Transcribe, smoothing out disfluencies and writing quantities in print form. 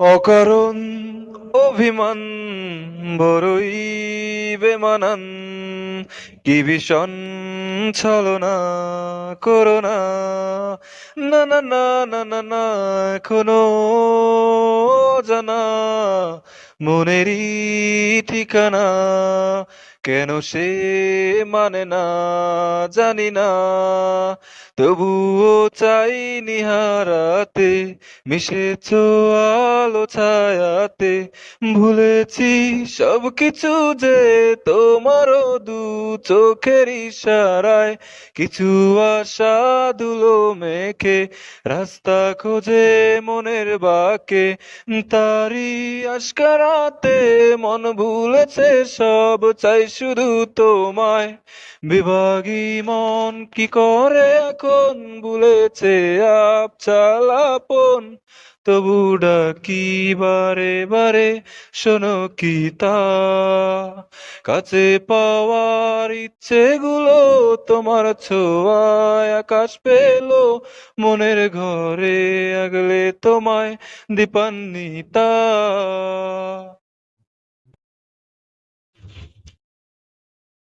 অকারণ অভিমান বড়ই বেমানান, কি ভীষণ ছলনা করোনা, না না না না না না, এখনো জানা মনেরই ঠিকানা, কেন সে মানে না জানি না, তবুও চাই নিহারাতে, মিশেছ আলো ছায়াতে, ভুলেছি সবকিছু যে তোমারও দু চোখের ইশারায়, কিছু আশা ধুলো মেখে রাস্তা খোঁজে মনের বাঁকে, তারি আশকারাতে মন ভুলেছে সব, চাই শুধু তোমায়। বিভাগী মন কি করে এখন ভুলেছে আপচাল আপন, তবু ডাকি বারে বারে, শোনো কি তা, কাছে পাওয়ার ইচ্ছেগুলো তোমার ছোঁয়ায় আকাশ পেলো, মনের ঘরে আগলে তোমায় দীপান্বিতা।